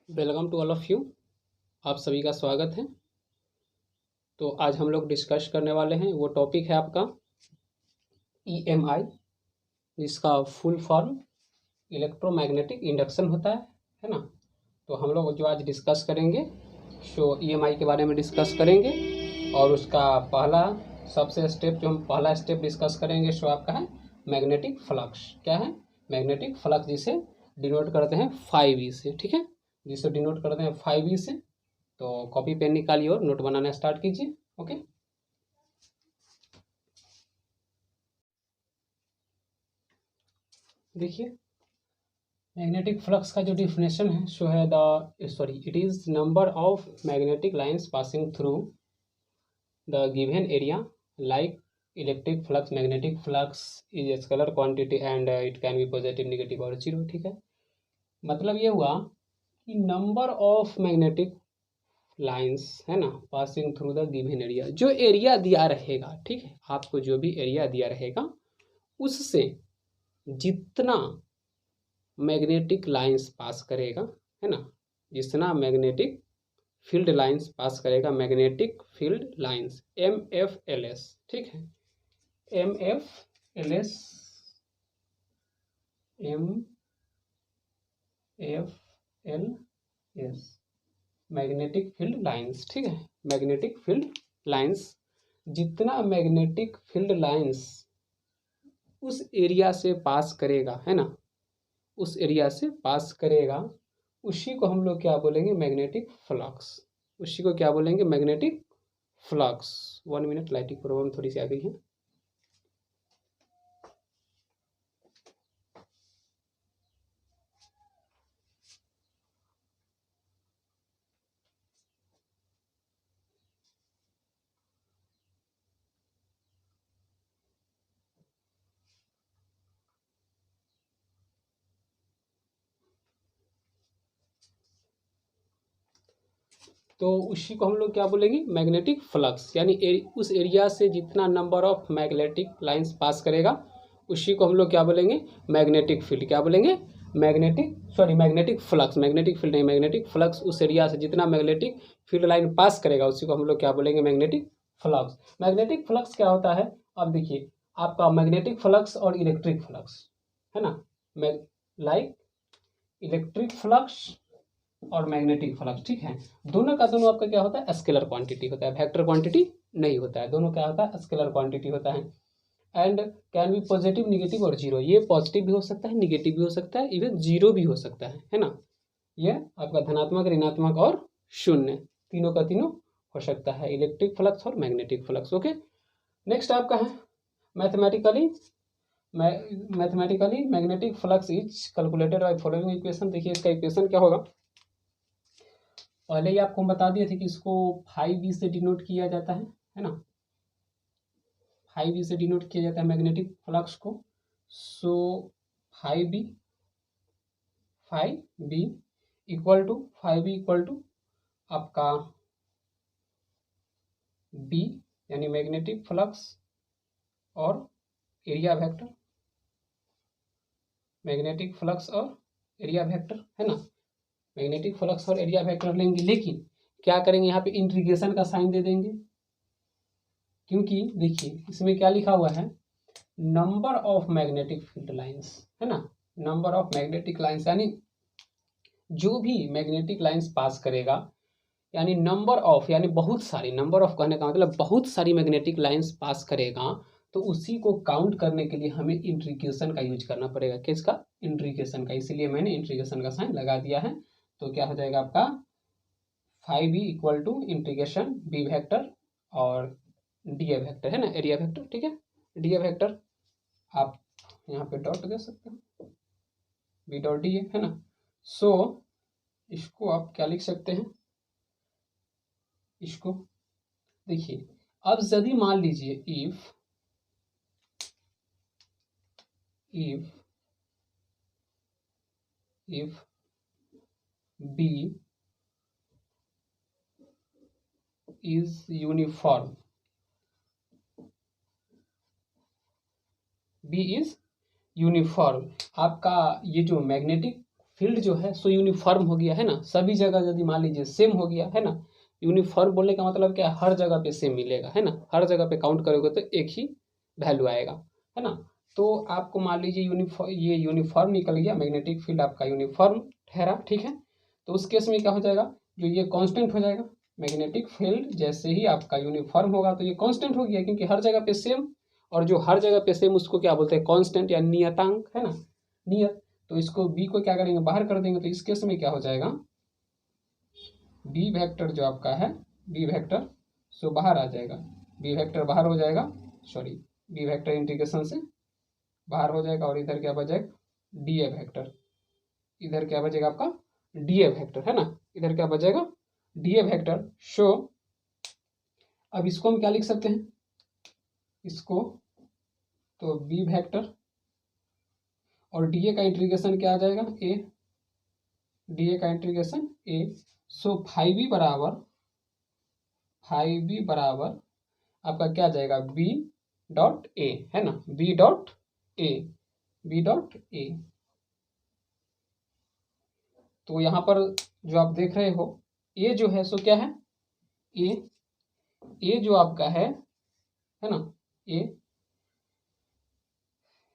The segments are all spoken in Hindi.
Welcome to all of you. आप सभी का स्वागत है। तो आज हम लोग डिस्कस करने वाले हैं, वो टॉपिक है आपका EMI, जिसका फुल फॉर्म इलेक्ट्रोमैग्नेटिक इंडक्शन होता है ना। तो हम लोग जो आज डिस्कस करेंगे सो EMI के बारे में डिस्कस करेंगे, और उसका सबसे स्टेप जो हम पहला स्टेप डिस्कस करेंगे सो आपका है मैग्नेटिक फ्लक्स। क्या है? मैग्नेटिक फ्लक्स, जिसे डिनोट करते हैं 5E से। ठीक है, जिसे डिनोट करते हैं 5E से। तो कॉपी पेन निकालिए और नोट बनाना स्टार्ट कीजिए। ओके, देखिए मैग्नेटिक फ्लक्स का जो डिफिनेशन है सो है it is number of magnetic lines passing through the given area, like electric flux. Magnetic flux is scalar quantity and it can be positive, negative और जीरो। ठीक है, मतलब ये हुआ कि नंबर ऑफ मैग्नेटिक लाइंस है ना passing through the given area, जो एरिया दिया रहेगा, ठीक है, आपको जो भी एरिया दिया रहेगा उससे जितना मैग्नेटिक लाइंस पास करेगा, है ना, जितना मैग्नेटिक फील्ड लाइंस पास करेगा, मैग्नेटिक फील्ड लाइंस MFLS। ठीक है, MFLS, MFLS magnetic field lines. ठीक है, मैग्नेटिक फील्ड लाइंस, जितना मैग्नेटिक फील्ड लाइंस उस एरिया से पास करेगा, है ना, उस एरिया से पास करेगा, उसी को हम लोग क्या बोलेंगे? Magnetic flux. उसी को क्या बोलेंगे? Magnetic flux. 1 minute, lighting problem थोड़ी सी आ गई है। तो उसी को हम लोग क्या बोलेंगे? Magnetic flux. यानी उस एरिया से जितना number of magnetic lines pass करेगा, उसी को हम लोग क्या बोलेंगे? Magnetic field. क्या बोलेंगे? Magnetic flux. मैग्नेटिक फील्ड नहीं, मैग्नेटिक फ्लक्स। उस एरिया से जितना मैग्नेटिक फील्ड लाइन पास करेगा उसी को हम लोग क्या बोलेंगे? Magnetic flux. मैग्नेटिक फ्लक्स क्या होता है? अब देखिए, आपका मैग्नेटिक फ्लक्स और इलेक्ट्रिक फ्लक्स, है ना, लाइक इलेक्ट्रिक फ्लक्स और मैग्नेटिक फ्लक्स, ठीक है, दोनों का दोनों आपका क्या होता है? स्केलर क्वांटिटी होता है, वेक्टर क्वांटिटी नहीं होता है। दोनों क्या होता है? स्केलर क्वांटिटी होता है। And can be positive, negative और जीरो। ये पॉजिटिव भी हो सकता है, नेगेटिव भी हो सकता है, इवन जीरो भी हो सकता है ना। ये आपका धनात्मक, ऋणात्मक और शून्य, तीनों का तीनों हो सकता है, इलेक्ट्रिक फ्लक्स और मैग्नेटिक फ्लक्स। ओके, नेक्स्ट आपका है mathematically magnetic flux is calculated by following equation. देखिए इसका इक्वेशन क्या होगा? पहले ही आपको हम बता दिए थे कि इसको 5E से डिनोट किया जाता है ना, 5E से डिनोट किया जाता है मैग्नेटिक फ्लक्स को। सो 5B, 5B इक्वल टू आपका B, यानी मैग्नेटिक फ्लक्स और एरिया वेक्टर। मैग्नेटिक फ्लक्स और एरिया वेक्टर, है ना, मैग्नेटिक फ्लक्स और एरिया वेक्टर लेंगे, लेकिन क्या करेंगे? यहाँ पे इंटीग्रेशन का साइन दे देंगे, क्योंकि देखिए इसमें क्या लिखा हुआ है? Number of magnetic field lines, है ना, नंबर ऑफ मैग्नेटिक लाइंस, यानी जो भी मैग्नेटिक लाइंस पास करेगा, यानी नंबर ऑफ, यानी बहुत सारी, नंबर ऑफ कहने का मतलब बहुत सारी मैग्नेटिक लाइंस पास करेगा, तो उसी को काउंट करने के लिए हमें इंट्रीग्रेशन का यूज करना पड़ेगा। किसका? इंट्रीग्रेशन का। इसीलिए मैंने इंट्रीग्रेशन का साइन लगा दिया है। तो क्या हो जाएगा आपका 5E equal to integration B vector और DA वेक्टर, है ना, एरिया वेक्टर। ठीक है, DA वेक्टर आप यहाँ पे डॉट दे सकते हो, B डॉट DA, है ना। सो इसको आप क्या लिख सकते हैं? इसको देखिए, अब यदि मान लीजिए if B is uniform, B is uniform, आपका ये जो मैग्नेटिक फील्ड जो है सो यूनिफॉर्म हो गया है ना, सभी जगह यदि मान लीजिए सेम हो गया है ना। यूनिफॉर्म बोलने का मतलब क्या है, हर जगह पे सेम मिलेगा है ना, हर जगह पे काउंट करोगे तो एक ही वैल्यू आएगा है ना। तो आपको मान लीजिए ये यूनिफॉर्म निकल गया, मैग्नेटिक फील्ड आपका यूनिफॉर्म ठहरा, ठीक है। तो उस केस में क्या हो जाएगा, जो ये कांस्टेंट हो जाएगा। मैग्नेटिक फील्ड जैसे ही आपका यूनिफॉर्म होगा तो ये कांस्टेंट हो गया, क्योंकि हर जगह पे सेम, और जो हर जगह पे सेम उसको क्या बोलते हैं, कांस्टेंट या नियतांक है ना, नियत। तो इसको बी को क्या करेंगे, बाहर कर देंगे। तो इस केस में क्या हो जाएगा, बी वेक्टर जो आपका है, बी वेक्टर सो बाहर आ जाएगा, बी वेक्टर बाहर हो जाएगा, सॉरी बी वेक्टर इंटीग्रेशन से बाहर हो जाएगा। और इधर क्या बचेगा, डी ए वेक्टर, इधर क्या बचेगा आपका डी ए वेक्टर है ना, इधर क्या बचेगा डी ए वेक्टर। शो अब इसको हम क्या लिख सकते हैं, इसको तो बी वेक्टर और डी ए का इंटीग्रेशन क्या आ जाएगा, ए, डी ए का integration A. So five B बराबर आपका क्या जाएगा, बी डॉट ए है ना, B dot A, B dot A. तो यहाँ पर जो आप देख रहे हो, ए जो है सो क्या है, ए जो आपका है ना, ए,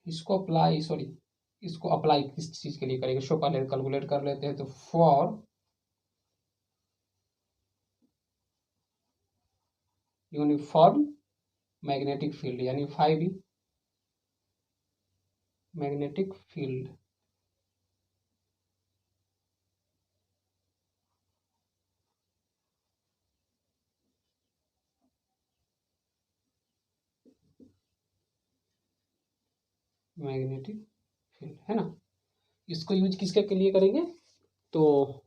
इसको अप्लाई, सॉरी इसको अप्लाई किस चीज के लिए करेंगे, शो पहले कैलकुलेट कर लेते हैं। तो फॉर यूनिफॉर्म मैग्नेटिक फील्ड यानी फाइव ई मैग्नेटिक फील्ड, मैग्नेटिक फील्ड है ना, इसको यूज किसके के लिए करेंगे, तो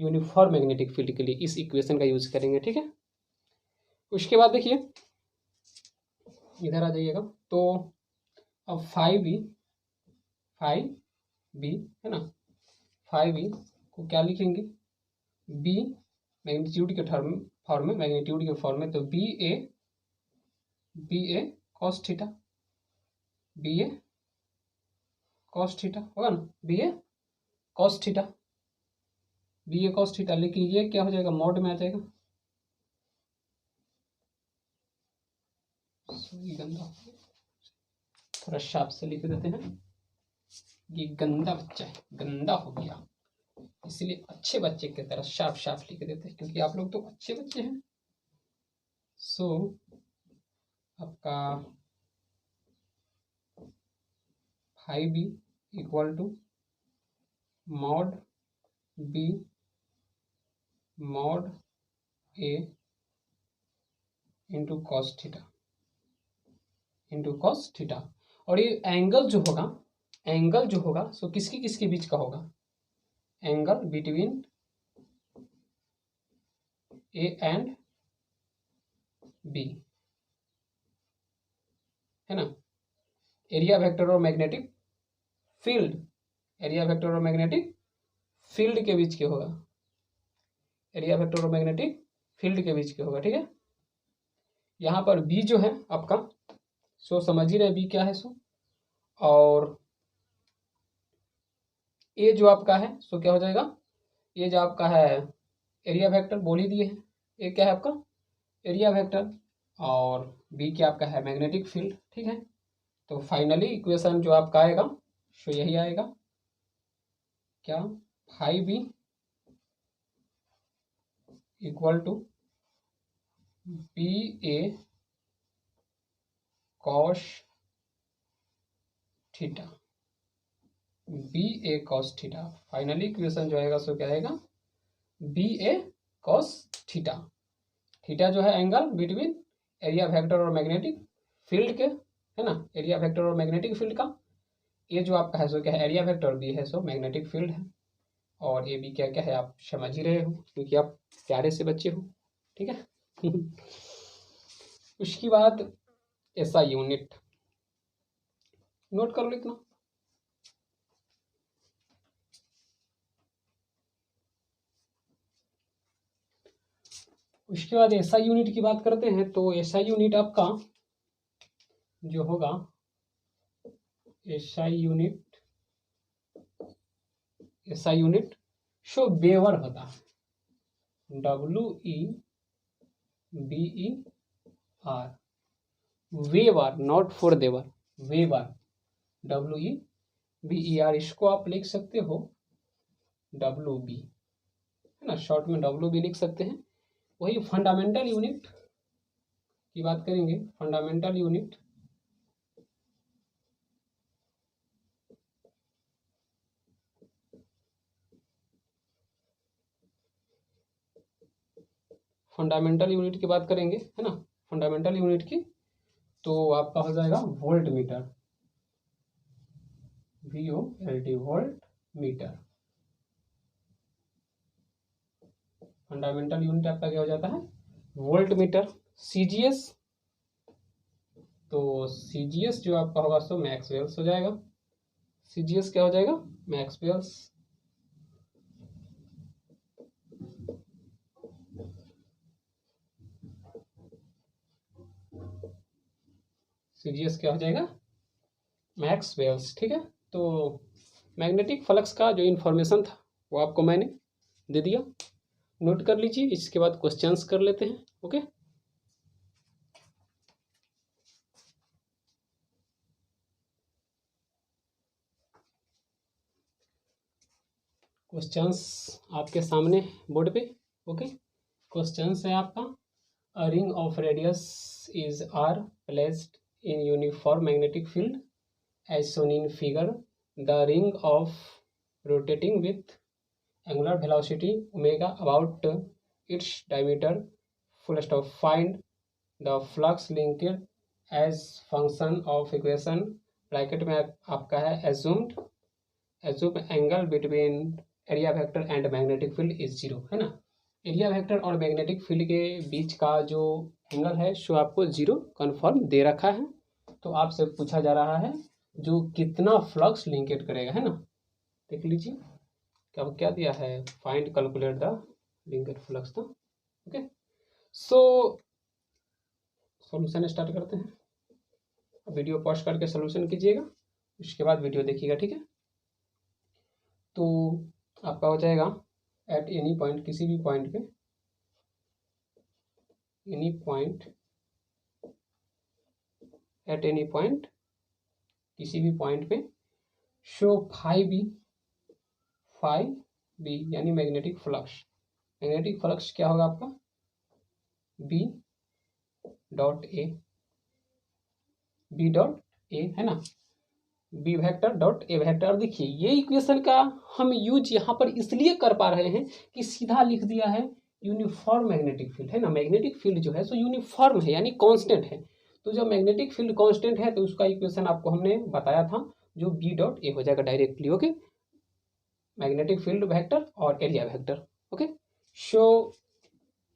यूनिफॉर्म मैग्नेटिक फील्ड के लिए इस इक्वेशन का यूज करेंगे, ठीक है। उसके बाद देखिए इधर आ जाइएगा। तो अब फाइव बी है ना, फाइव बी को क्या लिखेंगे, बी मैग्नीट्यूड के फॉर्म में, मैग्नीट्यूड के फॉर्म में। तो B A cos theta, B A cos theta होगा ना, B A cos theta, B A cos theta. लेकिन ये क्या हो जाएगा, मॉड में आ जाएगा, गंदा, थोड़ा शार्प से लिख देते हैं, ये गंदा बच्चा है, गंदा हो गया, इसलिए अच्छे बच्चे की तरह शार्प लिख देते हैं, क्योंकि आप लोग तो अच्छे बच्चे हैं। सो आपका five B equal to mod B mod A into cos theta, और ये एंगल जो होगा सो किसके बीच का होगा, angle between A and B है ना। एरिया वेक्टर और मैग्नेटिक फील्ड, एरिया वेक्टर और मैग्नेटिक फील्ड के बीच के होगा, एरिया वेक्टर और मैग्नेटिक फील्ड के बीच के होगा, ठीक है। यहाँ पर बी जो है आपका, सो समझ ही रहे बी क्या है सो, और ए जो आपका है सो क्या हो जाएगा, ये जो आपका है एरिया वेक्टर बोल ही दिए हैं, ए क्या है आपका एरिया वेक्टर, और बी क्या आपका है मैग्नेटिक फील्ड, ठीक है। तो फाइनली इक्वेशन जो आपका आएगा सो यही आएगा, क्या, five B equal to B A cos theta, B A cos theta. Finally equation जो आएगा सो क्या आएगा, B A cos theta, theta जो है एंगल बिटवीन एरिया वेक्टर और मैग्नेटिक फील्ड के है ना, एरिया वेक्टर और मैग्नेटिक फील्ड का। ये जो आपका है सो क्या है एरिया वेक्टर, बी है सो मैग्नेटिक फील्ड है, और ए बी क्या क्या है आप समझ ही रहे हो, क्योंकि आप प्यारे से बच्चे हो, ठीक है। उसके बाद ऐसा यूनिट नोट कर लो इतना। उसके बाद ऐसा यूनिट की बात करते हैं। तो ऐसा यूनिट आपका जो होगा, SI unit SI unit, so weber होता है, WEBER, वेबर, नॉट फॉर देवर, वेबर, WEBER, इसको आप लिख सकते हो WB, है ना, शॉर्ट में WB लिख सकते हैं। वही फंडामेंटल यूनिट की बात करेंगे, फंडामेंटल यूनिट की बात करेंगे, है ना, फंडामेंटल यूनिट की, तो आपका हो जाएगा volt meter, VOLT, volt meter. Fundamental unit आपका क्या हो जाता है, वोल्ट मीटर। CGS, तो CGS जो आपका होगा सो मैक्सवेल्स हो जाएगा। CGS क्या हो जाएगा, मैक्सवेल्स। CGS क्या हो जाएगा, मैक्सवेल्स, ठीक है। तो मैग्नेटिक फ्लक्स का जो इन्फॉर्मेशन था वो आपको मैंने दे दिया, नोट कर लीजिए। इसके बाद क्वेश्चंस कर लेते हैं। ओके, क्वेश्चंस आपके सामने बोर्ड पे। ओके, क्वेश्चंस है आपका, a ring of radius is R placed in uniform magnetic field as shown in figure. The ring of rotating with angular velocity omega about its diameter. Full stop. Find the flux linked as function of equation. Bracket में आपका है assumed angle between area vector and magnetic field is 0, है ना। एरिया वेक्टर और मैग्नेटिक फील्ड के बीच का जो एंगल है सो आपको 0 कन्फर्म दे रखा है। तो आपसे पूछा जा रहा है जो कितना फ्लक्स लिंकेट करेगा, है ना। देख लीजिए क्या दिया है, फाइंड कैलकुलेट द लिंकेट फ्लक्स था। ओके, सो सॉल्यूशन स्टार्ट करते हैं। वीडियो पॉज करके सॉल्यूशन कीजिएगा, उसके बाद वीडियो देखिएगा, ठीक है। तो आपका हो जाएगा एट एनी पॉइंट, किसी भी पॉइंट पे, any point, at any point, किसी भी पॉइंट पे, शो फाई बी यानी मैग्नेटिक फ्लक्स। मैग्नेटिक फ्लक्स क्या होगा आपका, बी डॉट ए, है ना, B vector dot A vector. और देखिए ये इक्वेशन का हम यूज यहाँ पर इसलिए कर पा रहे हैं कि सीधा लिख दिया है यूनिफॉर्म मैग्नेटिक फील्ड, है ना। मैग्नेटिक फील्ड जो है सो यूनिफॉर्म है यानी कांस्टेंट है। तो जब मैग्नेटिक फील्ड कांस्टेंट है तो उसका इक्वेशन आपको हमने बताया था, जो बी डॉट ए हो जाएगा directly. Okay, magnetic field vector और एरिया वेक्टर। ओके, सो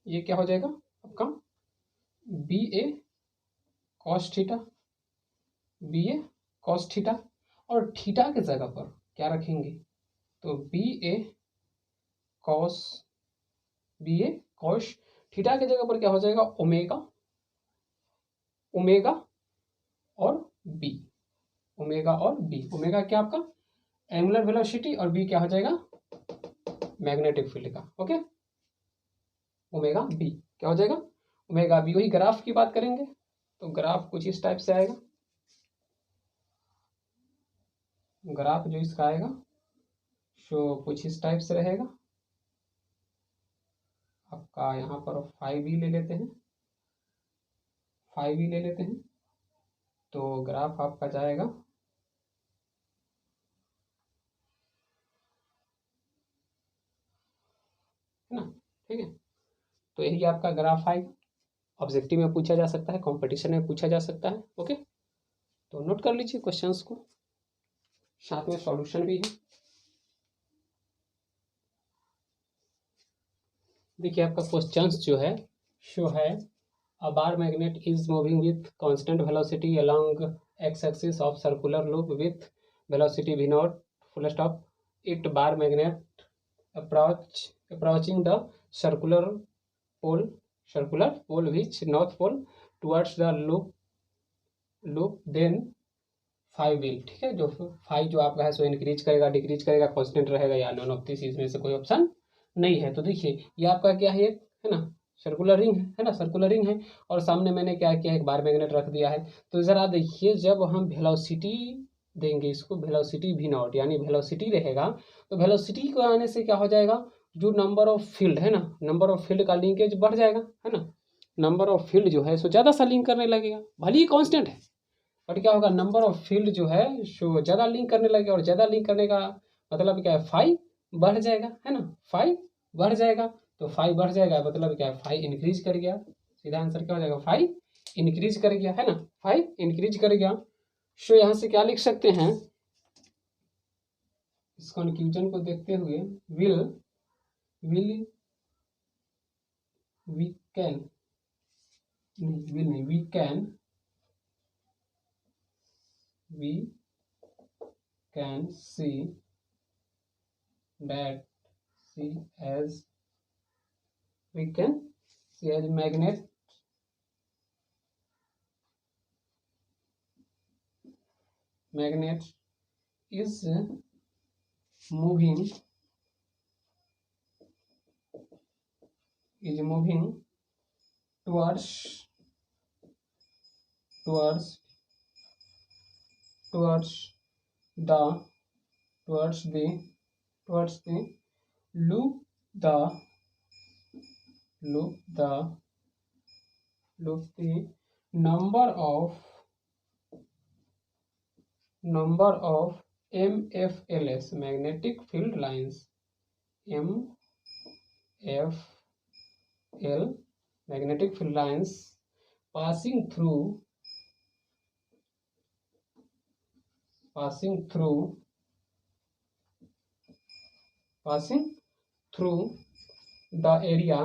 ये क्या हो जाएगा आपका, B A cos theta, B A cos theta, और थीटा के जगह पर क्या रखेंगे, तो बी ए कॉस थीटा के जगह पर क्या हो जाएगा, ओमेगा और बी, ओमेगा क्या आपका एंगुलर वेलोसिटी, और बी क्या हो जाएगा मैग्नेटिक फील्ड का। ओके, ओमेगा बी क्या हो जाएगा, ओमेगा बी। वही ग्राफ की बात करेंगे तो ग्राफ कुछ इस टाइप से आएगा, ग्राफ जो इसका आएगा सो कुछ इस टाइप से रहेगा आपका। यहाँ पर 5e ले लेते हैं, तो ग्राफ आपका जाएगा है ना, ठीक है। तो यही आपका ग्राफ आएगा, ऑब्जेक्टिव में पूछा जा सकता है, कंपटीशन में पूछा जा सकता है। ओके, तो नोट कर लीजिए क्वेश्चंस को, साथ में सॉल्यूशन भी है। देखिए आपका क्वेश्चंस जो है शो है, a bar magnet is moving with constant velocity along X axis of circular loop with velocity v naught, full stop. It bar magnet approaching the circular pole which north pole towards the loop, then five will, ठीक है, जो फाइव जो आपका है सो इंक्रीज करेगा, डिक्रीज करेगा, कांस्टेंट रहेगा या नॉन ऑफ दिस, इसमें से कोई ऑप्शन नहीं है। तो देखिए ये आपका क्या है, है ना, सर्कुलर रिंग है ना, सर्कुलर रिंग है, और सामने मैंने क्या किया, एक बार मैग्नेट रख दिया है। तो ज़रा देखिए जब हम वेलोसिटी देंगे इसको, वेलोसिटी भी नॉट, यानी वेलोसिटी रहेगा, तो वेलोसिटी को आने से क्या हो जाएगा, जो नंबर ऑफ फील्ड है ना, नंबर ऑफ फील्ड का लिंकेज बढ़ जाएगा, है ना, नंबर ऑफ फील्ड जो है सो ज़्यादा सा लिंक करने लगेगा, भले ही कांस्टेंट है, बट क्या होगा, नंबर ऑफ फील्ड जो है सो ज़्यादा लिंक करने लगेगा, और ज़्यादा लिंक करने का मतलब क्या है, फाइव बढ़ जाएगा, है ना, फाइव बढ़ जाएगा। तो फाइव बढ़ जाएगा मतलब क्या है, फाइव इंक्रीज कर गया, सीधा आंसर क्या हो जाएगा, फाइव इंक्रीज कर गया, है ना, फाइव इंक्रीज कर गया। सो यहाँ से क्या लिख सकते हैं, इस कंफ्यूजन को देखते हुए, will will we can, will नहीं, we can see that see as we can see as magnet is moving towards the loop the number of MFLs magnetic field lines, MFL magnetic field lines passing through the area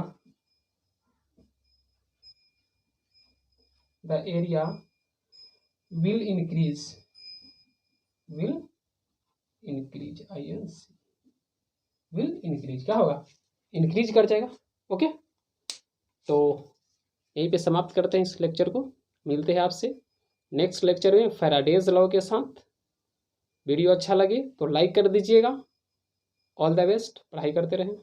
will increase INC will increase, क्या होगा, इंक्रीज कर जाएगा। ओके, तो यहीं पे समाप्त करते हैं इस लेक्चर को, मिलते हैं आपसे नेक्स्ट लेक्चर में फैराडेज लॉ के साथ। वीडियो अच्छा लगे तो लाइक कर दीजिएगा। ऑल द बेस्ट, पढ़ाई करते रहें।